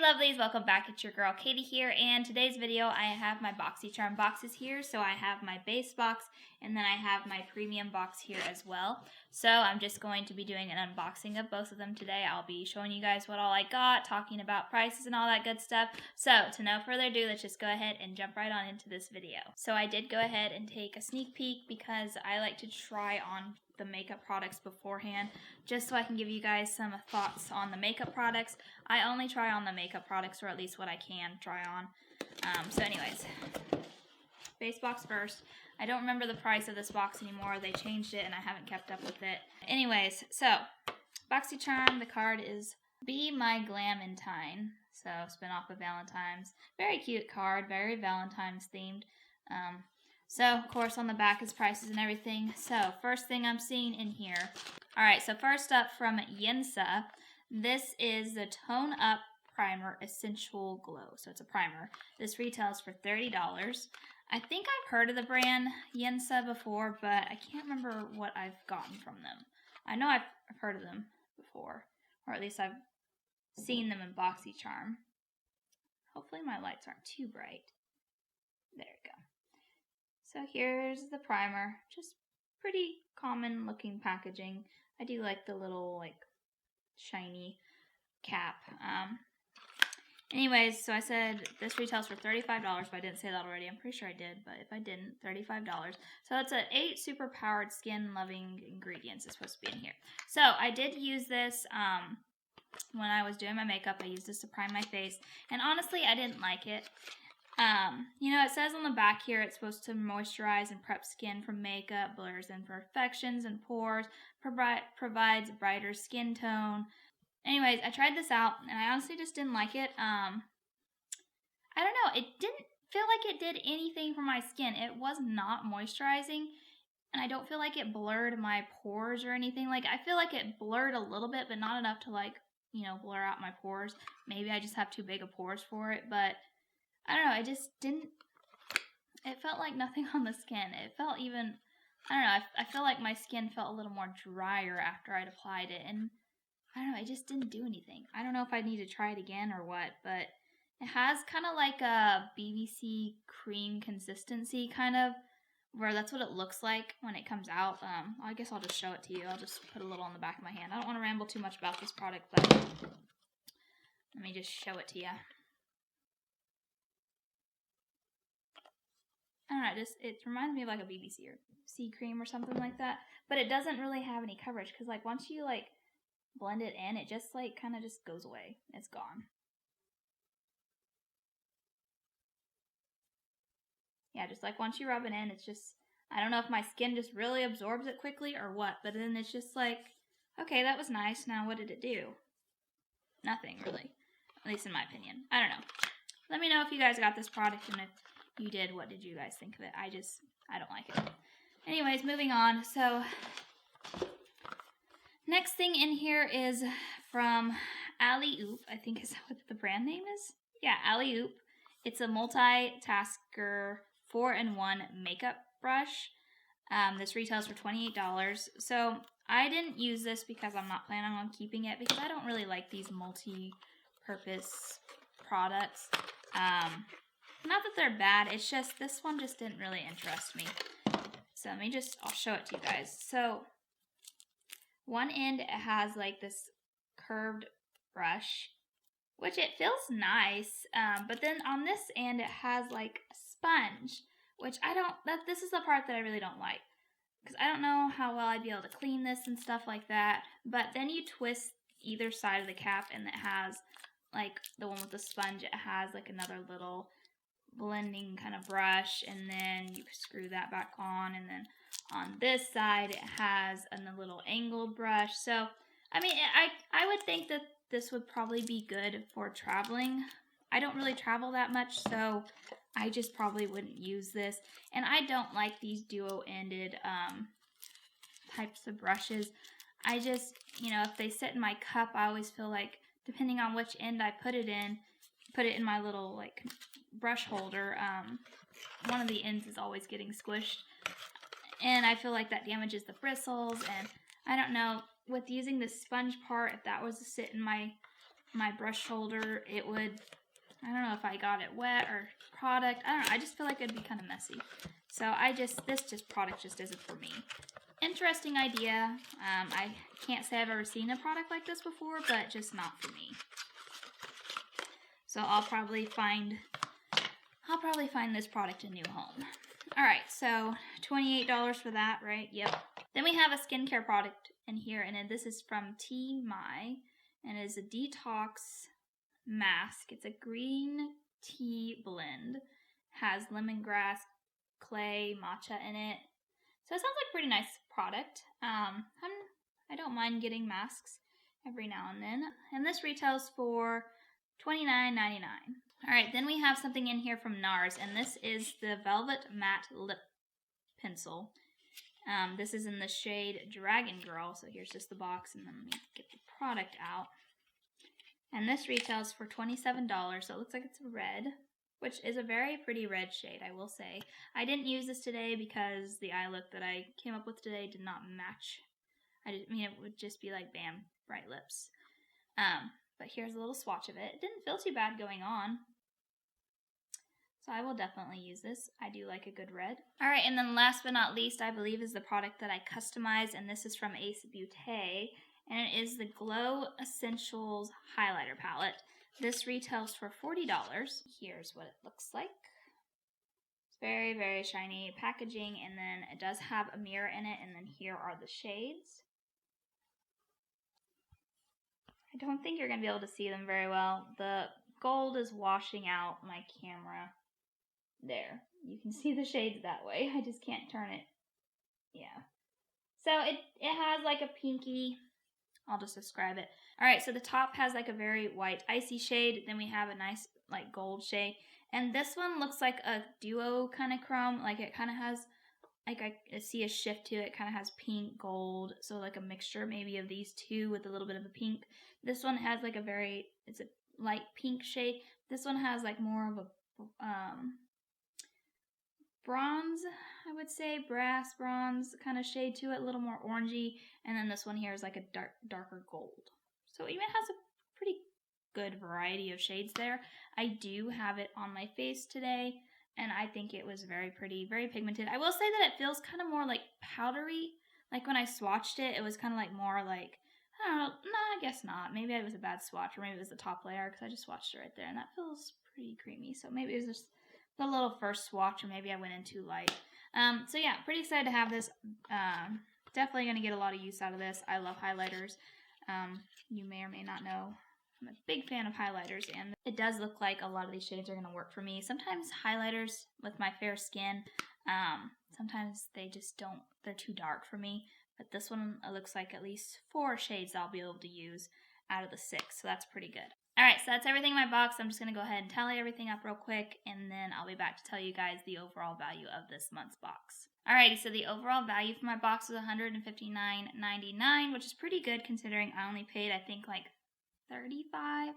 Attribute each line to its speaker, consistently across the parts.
Speaker 1: lovelies, welcome back. It's your girl Katie here, and today's video I have my Boxycharm boxes here. So I have my base box and then I have my premium box here as well. So I'm just going to be doing an unboxing of both of them today. I'll be showing you guys what all I got, talking about prices and all that good stuff. So to no further ado, let's just go ahead and jump right on into this video. So I did go ahead and take a sneak peek because I like to try on the makeup products beforehand, just so I can give you guys some thoughts on the makeup products. I only try on the makeup products, or at least what I can try on. So anyways, base box first. I don't remember the price of this box anymore. They changed it and I haven't kept up with it. Anyways, so Boxycharm, the card is Be My Glamantine. So spin off of Valentine's. Very cute card, very Valentine's themed. So, of course, on the back is prices and everything. So, first thing I'm seeing in here. Alright, so first up from Yensa. This is the Tone Up Primer Essential Glow. So, it's a primer. This retails for $30. I think I've heard of the brand Yensa before, but I can't remember what I've gotten from them. I know I've heard of them before. Or at least I've seen them in Boxycharm. Hopefully my lights aren't too bright. There we go. So here's the primer, just pretty common looking packaging. I do like the little shiny cap. Anyways, so I said this retails for $35, but I didn't say that already. I'm pretty sure I did, but if I didn't, $35. So it's 8 super powered skin loving ingredients is supposed to be in here. So I did use this when I was doing my makeup. I used this to prime my face, and honestly, I didn't like it. You know, it says on the back here it's supposed to moisturize and prep skin from makeup, blurs imperfections and pores, provides brighter skin tone. Anyways, I tried this out and I honestly just didn't like it. I don't know, it didn't feel like it did anything for my skin. It was not moisturizing, and I don't feel like it blurred my pores or anything. Like, I feel like it blurred a little bit, but not enough to blur out my pores. Maybe I just have too big of pores for it, but I don't know, I just didn't, it felt like nothing on the skin. It felt even, I don't know, I feel like my skin felt a little more drier after I'd applied it, and I don't know, it just didn't do anything. I don't know if I need to try it again or what, but it has kind of like a BBC cream consistency, kind of, where that's what it looks like when it comes out. I guess I'll just show it to you. I'll just put a little on the back of my hand. I don't want to ramble too much about this product, but let me just show it to you. I don't know, it reminds me of like a BBC or C cream or something like that, but it doesn't really have any coverage, because once you blend it in, it just kind of just goes away. It's gone. Yeah, just once you rub it in, it's just, I don't know if my skin just really absorbs it quickly or what, but then it's just okay, that was nice, now what did it do? Nothing, really. At least in my opinion. I don't know. Let me know if you guys got this product, and if you did, what did you guys think of it? I don't like it. Anyways, moving on. So, next thing in here is from Alley Oop. I think is that what the brand name is? Yeah, Alley Oop. It's a multitasker 4-in-1 makeup brush. This retails for $28. So, I didn't use this because I'm not planning on keeping it, because I don't really like these multi-purpose products. Not that they're bad, it's just this one just didn't really interest me. So I'll show it to you guys. So one end, it has this curved brush, which it feels nice. But then on this end, it has a sponge, which this is the part that I really don't like, because I don't know how well I'd be able to clean this and stuff like that. But then you twist either side of the cap, and it has the one with the sponge, it has another little blending kind of brush, and then you screw that back on, and then on this side it has a little angled brush. So I mean, I would think that this would probably be good for traveling. I don't really travel that much, so I just probably wouldn't use this. And I don't like these duo-ended types of brushes. I just, if they sit in my cup, I always feel like, depending on which end I put it in my little brush holder, one of the ends is always getting squished, and I feel like that damages the bristles. And I don't know, with using the sponge part, if that was to sit in my my brush holder, it would, I don't know if I got it wet or product. I don't know. I just feel like it'd be kind of messy. So this product just isn't for me. Interesting idea. I can't say I've ever seen a product like this before, but just not for me. So I'll probably find this product a new home. All right, so $28 for that, right? Yep. Then we have a skincare product in here, and this is from Tea My, and it is a Detox Mask. It's a green tea blend. Has lemongrass, clay, matcha in it. So it sounds like a pretty nice product. I don't mind getting masks every now and then. And this retails for $29.99. Alright, then we have something in here from NARS, and this is the Velvet Matte Lip Pencil. This is in the shade Dragon Girl, so here's just the box, and then let me get the product out. And this retails for $27, so it looks like it's red, which is a very pretty red shade, I will say. I didn't use this today because the eye look that I came up with today did not match. I mean, it would just be like, bam, bright lips. But here's a little swatch of it. It didn't feel too bad going on. So I will definitely use this. I do like a good red. Alright, and then last but not least, I believe is the product that I customized, and this is from Ace Beauté, and it is the Glow Essentials Highlighter Palette. This retails for $40. Here's what it looks like. It's very, very shiny packaging, and then it does have a mirror in it, and then here are the shades. I don't think you're going to be able to see them very well. The gold is washing out my camera. There. You can see the shades that way. I just can't turn it. Yeah. So it has like a pinky. I'll just describe it. Alright, so the top has like a very white icy shade. Then we have a nice like gold shade. And this one looks like a duo kind of chrome. Like it kind of has, like I see a shift to it. It kind of has pink, gold. So like a mixture maybe of these two with a little bit of a pink. This one has like it's a light pink shade. This one has like more of a bronze, I would say, brass bronze kind of shade to it, a little more orangey, and then this one here is like a darker gold. So it even has a pretty good variety of shades there. I do have it on my face today, and I think it was very pretty, very pigmented. I will say that it feels kind of more like powdery. Like when I swatched it, it was kind of like more like, I don't know, I guess not. Maybe it was a bad swatch, or maybe it was the top layer, because I just swatched it right there, and that feels pretty creamy. So maybe it was just the little first swatch, or maybe I went in too light. So yeah, pretty excited to have this. Definitely going to get a lot of use out of this. I love highlighters. You may or may not know I'm a big fan of highlighters, and it does look like a lot of these shades are going to work for me. Sometimes highlighters with my fair skin, sometimes they just don't, they're too dark for me. But this one, it looks like at least 4 shades I'll be able to use out of the 6, so that's pretty good. Alright, so that's everything in my box. I'm just going to go ahead and tally everything up real quick, and then I'll be back to tell you guys the overall value of this month's box. Alrighty, so the overall value for my box was $159.99, which is pretty good considering I only paid, I think, like $35.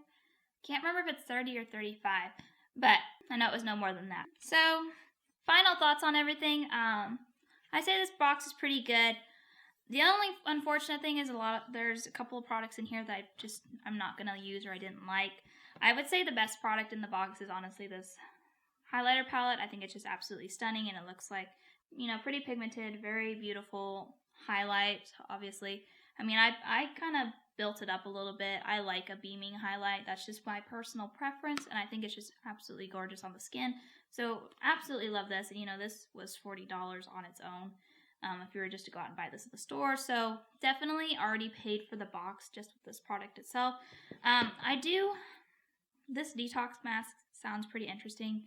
Speaker 1: Can't remember if it's $30 or $35, but I know it was no more than that. So, final thoughts on everything. I say this box is pretty good. The only unfortunate thing is there's a couple of products in here that I'm not going to use or I didn't like. I would say the best product in the box is honestly this highlighter palette. I think it's just absolutely stunning, and it looks like, you know, pretty pigmented, very beautiful highlight, obviously. I mean, I kind of built it up a little bit. I like a beaming highlight. That's just my personal preference, and I think it's just absolutely gorgeous on the skin. So, absolutely love this. And, you know, this was $40 on its own. If you were just to go out and buy this at the store. So definitely already paid for the box just with this product itself. This detox mask sounds pretty interesting,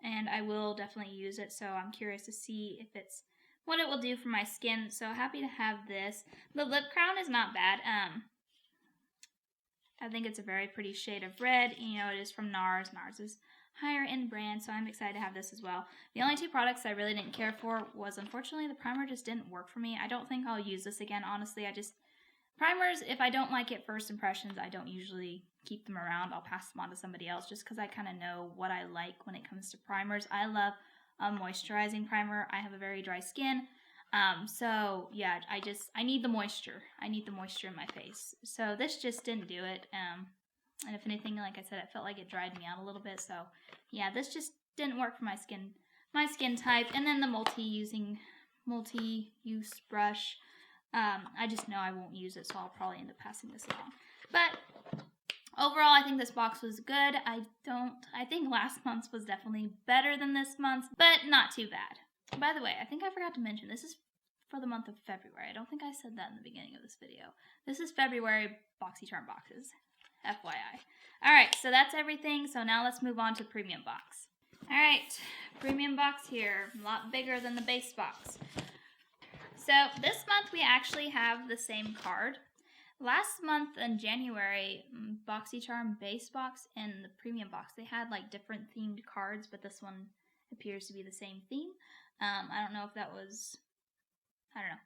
Speaker 1: and I will definitely use it. So I'm curious to see if what it will do for my skin. So happy to have this. The lip crown is not bad. I think it's a very pretty shade of red. You know, it is from NARS. NARS is higher end brand, so I'm excited to have this as well. The only 2 products I really didn't care for was, unfortunately, the primer just didn't work for me. I don't think I'll use this again, honestly. Primers, if I don't like it first impressions, I don't usually keep them around. I'll pass them on to somebody else just because I kind of know what I like when it comes to primers. I love a moisturizing primer. I have a very dry skin. So yeah, I need the moisture. I need the moisture in my face. So this just didn't do it. And if anything, like I said, it felt like it dried me out a little bit. So yeah, this just didn't work for my skin type. And then the multi-use brush. I just know I won't use it, so I'll probably end up passing this along. But overall, I think this box was good. I think last month's was definitely better than this month's, but not too bad. By the way, I think I forgot to mention, this is for the month of February. I don't think I said that in the beginning of this video. This is February Boxycharm boxes, FYI. Alright, so that's everything. So now let's move on to premium box. Alright, premium box here. A lot bigger than the base box. So this month we actually have the same card. Last month in January, Boxycharm base box and the premium box, they had like different themed cards, but this one appears to be the same theme. I don't know if that was, I don't know,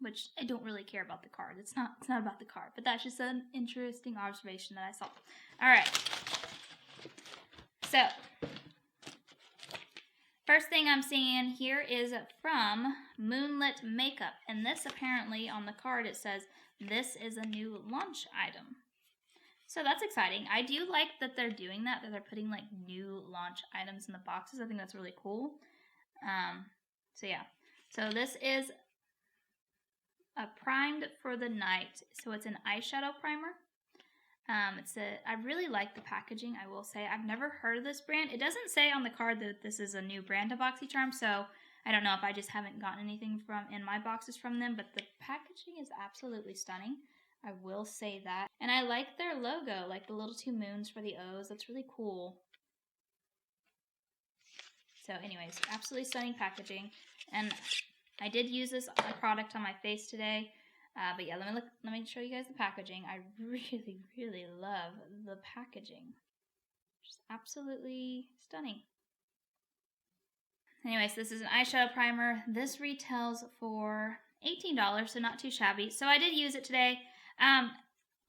Speaker 1: which I don't really care about the card. It's not about the card, but that's just an interesting observation that I saw. All right. So, first thing I'm seeing here is from Moonlit Makeup, and this apparently on the card it says this is a new launch item. So that's exciting. I do like that they're doing that they're putting like new launch items in the boxes. I think that's really cool. So yeah. So this is a primed for the night. So it's an eyeshadow primer. I really like the packaging, I will say. I've never heard of this brand. It doesn't say on the card that this is a new brand of Boxycharm, so I don't know if I just haven't gotten anything in my boxes from them, but the packaging is absolutely stunning. I will say that. And I like their logo, like the little two moons for the O's. That's really cool. So anyways, absolutely stunning packaging. And I did use this product on my face today. But yeah, let me show you guys the packaging. I really, really love the packaging. Just absolutely stunning. Anyways, this is an eyeshadow primer. This retails for $18, so not too shabby. So I did use it today.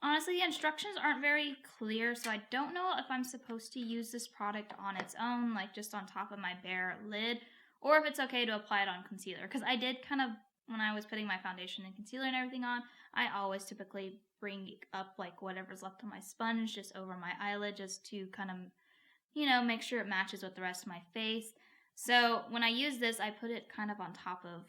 Speaker 1: Honestly, the instructions aren't very clear, so I don't know if I'm supposed to use this product on its own, like just on top of my bare lid, or if it's okay to apply it on concealer. Because I did kind of, when I was putting my foundation and concealer and everything on, I always typically bring up like whatever's left on my sponge just over my eyelid just to kind of, you know, make sure it matches with the rest of my face. So when I use this, I put it kind of on top of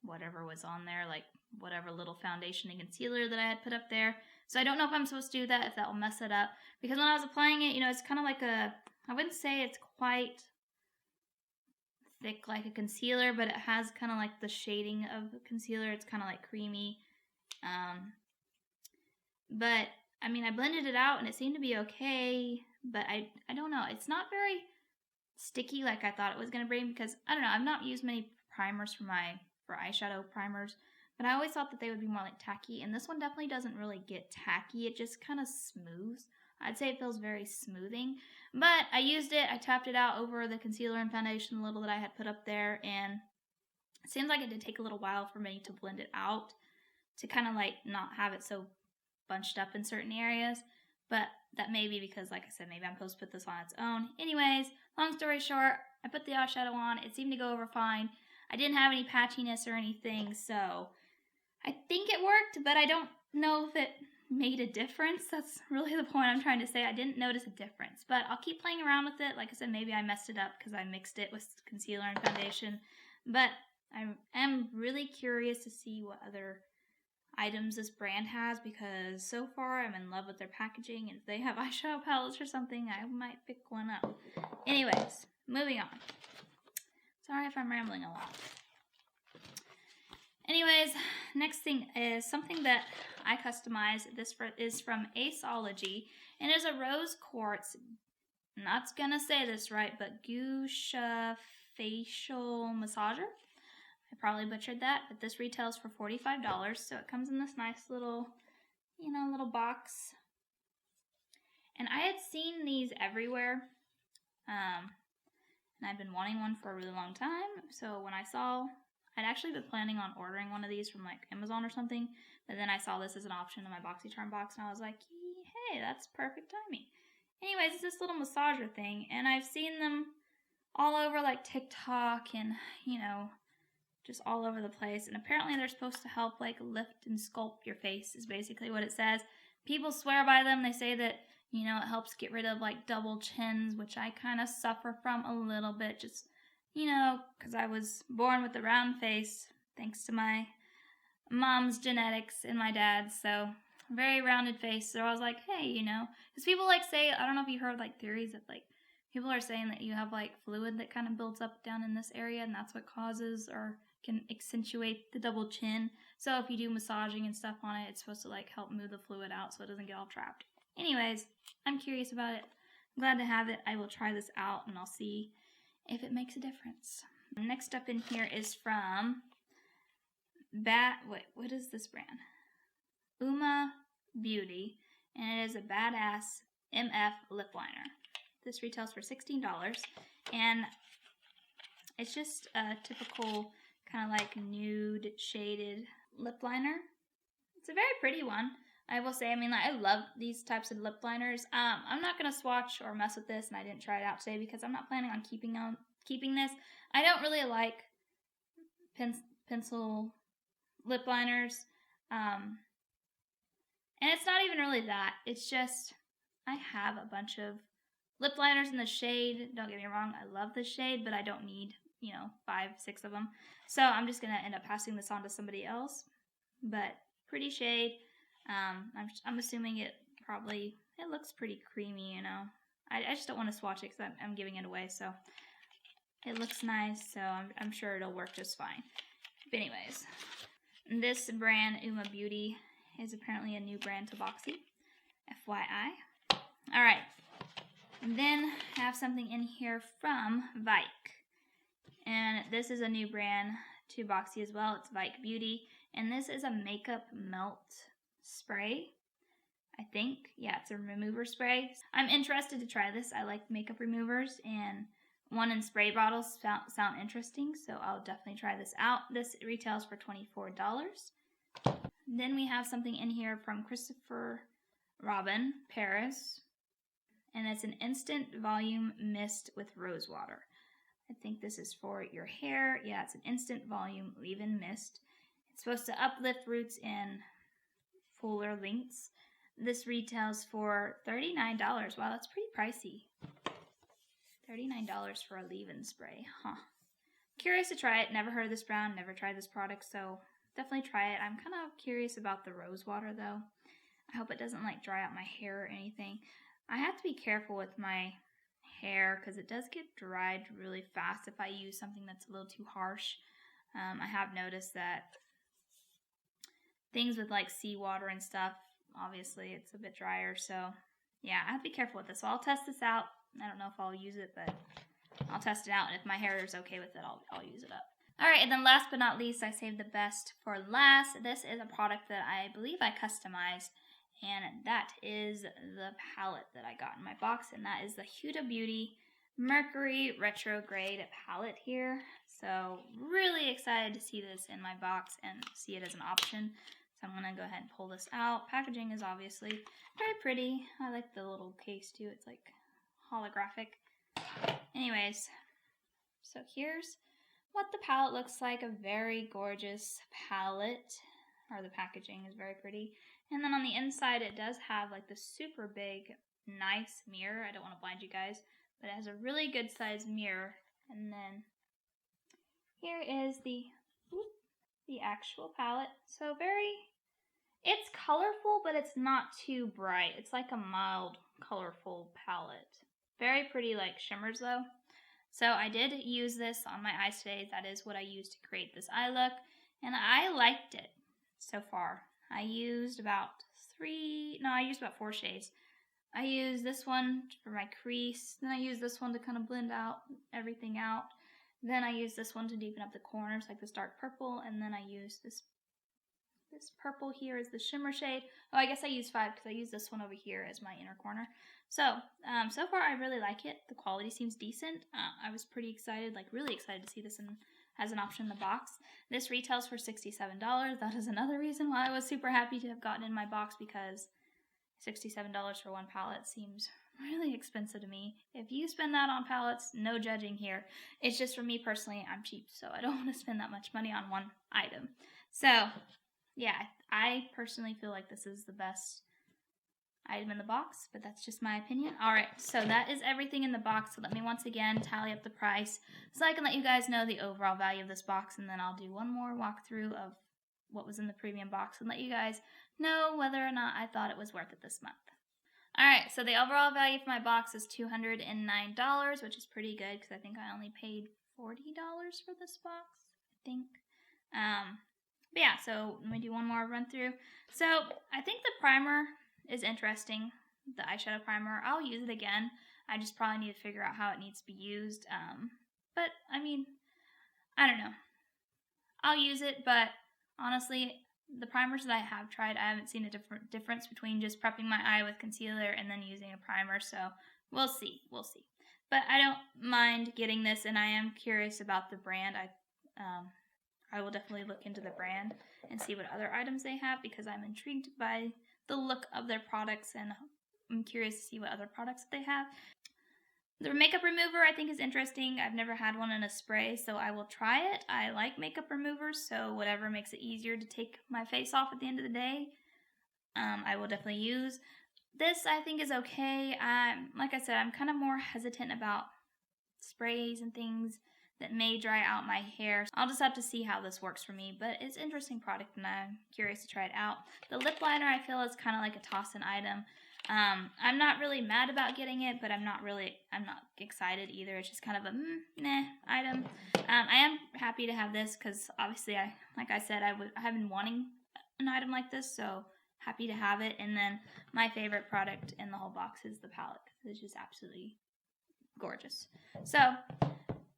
Speaker 1: whatever was on there, like whatever little foundation and concealer that I had put up there. So I don't know if I'm supposed to do that, if that will mess it up. Because when I was applying it, you know, it's kind of like I wouldn't say it's quite thick like a concealer, but it has kind of like the shading of concealer. It's kind of like creamy. But, I mean, I blended it out and it seemed to be okay. But I don't know. It's not very sticky like I thought it was going to be, because, I don't know, I've not used many primers for eyeshadow primers. But I always thought that they would be more like tacky, and this one definitely doesn't really get tacky. It just kind of smooths. I'd say it feels very smoothing. But I used it, I tapped it out over the concealer and foundation a little that I had put up there, and it seems like it did take a little while for me to blend it out, to kind of like not have it so bunched up in certain areas. But that may be because, like I said, maybe I'm supposed to put this on its own. Anyways, long story short, I put the eyeshadow on. It seemed to go over fine. I didn't have any patchiness or anything, so I think it worked, but I don't know if it made a difference. That's really the point I'm trying to say. I didn't notice a difference, but I'll keep playing around with it. Like I said, maybe I messed it up because I mixed it with concealer and foundation, but I am really curious to see what other items this brand has, because so far I'm in love with their packaging, and if they have eyeshadow palettes or something, I might pick one up. Anyways, moving on. Sorry if I'm rambling a lot. Anyways, next thing is something that I customized. This is from Aceology, and it is a rose quartz, I'm not gonna say this right, but Gusha facial massager. I probably butchered that, but this retails for $45, so it comes in this nice little, you know, little box. And I had seen these everywhere, and I've been wanting one for a really long time, so when I saw, I'd actually been planning on ordering one of these from like Amazon or something, but then I saw this as an option in my Boxycharm box, and I was like, hey, that's perfect timing. Anyways, it's this little massager thing, and I've seen them all over like TikTok and, you know, just all over the place, and apparently they're supposed to help like lift and sculpt your face is basically what it says. people swear by them. They say that, you know, it helps get rid of like double chins, which I kind of suffer from a little bit, just, you know, because I was born with a round face thanks to my mom's genetics and my dad's, so very rounded face. So I was like, hey, you know, because people like say, I don't know if you heard like theories that like people are saying that you have like fluid that kind of builds up down in this area, and that's what causes or can accentuate the double chin. So if you do massaging and stuff on it, it's supposed to like help move the fluid out so it doesn't get all trapped. Anyways, I'm curious about it. I'm glad to have it. I will try this out and I'll see if it makes a difference. Next up in here is from what is this brand? Uma Beauty, and it is a Badass MF lip liner. This retails for $16, and it's just a typical kind of like nude shaded lip liner. It's a very pretty one, I will say. I mean, like, I love these types of lip liners. I'm not gonna swatch or mess with this, and I didn't try it out today because I'm not planning on keeping this. I don't really like pencil lip liners, and it's not even really that. It's just I have a bunch of lip liners in the shade. Don't get me wrong, I love this shade, but I don't need, you know, 5, 6 of them. So I'm just gonna end up passing this on to somebody else. But pretty shade. I'm assuming it looks pretty creamy, you know. I just don't want to swatch it because I'm giving it away. So it looks nice. So I'm sure it'll work just fine. But anyways, this brand Uma Beauty is apparently a new brand to Boxy. FYI. All right. And then I have something in here from Vike. And this is a new brand to Boxy as well. It's Vike Beauty. And this is a makeup melt spray, I think. Yeah, it's a remover spray. I'm interested to try this. I like makeup removers, and one in spray bottles sound interesting, so I'll definitely try this out. This retails for $24. Then we have something in here from Christopher Robin, Paris, and it's an instant volume mist with rose water. I think this is for your hair. Yeah, it's an instant volume leave-in mist. It's supposed to uplift roots in fuller lengths. This retails for $39. Wow, that's pretty pricey. $39 for a leave-in spray, huh? Curious to try it. Never heard of this brand, never tried this product, so definitely try it. I'm kind of curious about the rose water though. I hope it doesn't like dry out my hair or anything. I have to be careful with my hair because it does get dried really fast if I use something that's a little too harsh. I have noticed that things with like seawater and stuff, obviously it's a bit drier, so yeah, I have to be careful with this. So I'll test this out. I don't know if I'll use it, but I'll test it out, and if my hair is okay with it, I'll use it up. Alright, and then last but not least, I saved the best for last. This is a product that I believe I customized, and that is the palette that I got in my box, and that is the Huda Beauty Mercury Retrograde palette here. So really excited to see this in my box and see it as an option. So I'm going to go ahead and pull this out. Packaging is obviously very pretty. I like the little case too. It's like holographic. Anyways, so here's what the palette looks like. A very gorgeous palette. Or the packaging is very pretty. And then on the inside it does have like the super big, nice mirror. I don't want to blind you guys, but it has a really good sized mirror. And then here is the actual palette. So it's colorful, but it's not too bright. It's like a mild, colorful palette. Very pretty, like shimmers though. So I did use this on my eyes today. That is what I used to create this eye look, and I liked it so far. I used about 4 shades. I used this one for my crease. Then I used this one to kind of blend out everything out. Then I used this one to deepen up the corners, like this dark purple, and then I used this purple here as the shimmer shade. Oh, I guess I used 5 because I used this one over here as my inner corner. So, so far I really like it. The quality seems decent. I was pretty excited, like really excited to see this as an option in the box. This retails for $67. That is another reason why I was super happy to have gotten in my box, because $67 for one palette seems really expensive to me. If you spend that on palettes, no judging here. It's just for me personally, I'm cheap, so I don't want to spend that much money on one item. So yeah, I personally feel like this is the best item in the box, but that's just my opinion. Alright, so that is everything in the box. So let me once again tally up the price so I can let you guys know the overall value of this box, and then I'll do one more walkthrough of what was in the premium box and let you guys know whether or not I thought it was worth it this month. Alright, so the overall value for my box is $209, which is pretty good because I think I only paid $40 for this box, I think. But yeah, so let me do one more run through. So I think the primer is interesting, the eyeshadow primer. I'll use it again. I just probably need to figure out how it needs to be used. But I mean, I don't know. I'll use it, but honestly, the primers that I have tried, I haven't seen a difference between just prepping my eye with concealer and then using a primer. So we'll see. But I don't mind getting this, and I am curious about the brand. I will definitely look into the brand and see what other items they have because I'm intrigued by the look of their products, and I'm curious to see what other products they have. The makeup remover I think is interesting. I've never had one in a spray, so I will try it. I like makeup removers, so whatever makes it easier to take my face off at the end of the day, I will definitely use. This I think is okay. Like I said, I'm kind of more hesitant about sprays and things that may dry out my hair. I'll just have to see how this works for me, but it's an interesting product and I'm curious to try it out. The lip liner I feel is kind of like a toss-in item. I'm not really mad about getting it, but I'm not excited either. It's just kind of a nah item. I am happy to have this because obviously like I said, I have been wanting an item like this, so happy to have it. And then my favorite product in the whole box is the palette. It's just absolutely gorgeous. So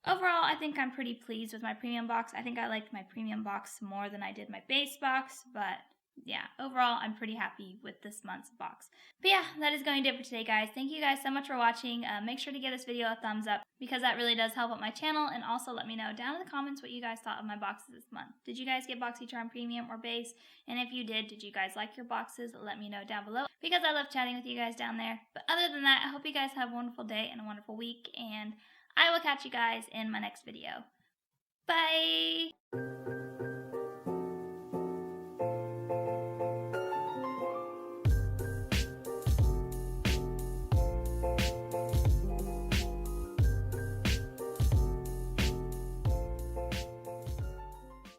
Speaker 1: overall, I think I'm pretty pleased with my premium box. I think I liked my premium box more than I did my base box, but yeah, overall, I'm pretty happy with this month's box. But yeah, that is going to do it for today, guys. Thank you guys so much for watching. Make sure to give this video a thumbs up because that really does help out my channel, and also let me know down in the comments what you guys thought of my boxes this month. Did you guys get Boxycharm Premium or Base? And if you did you guys like your boxes? Let me know down below because I love chatting with you guys down there. But other than that, I hope you guys have a wonderful day and a wonderful week, and I will catch you guys in my next video. Bye!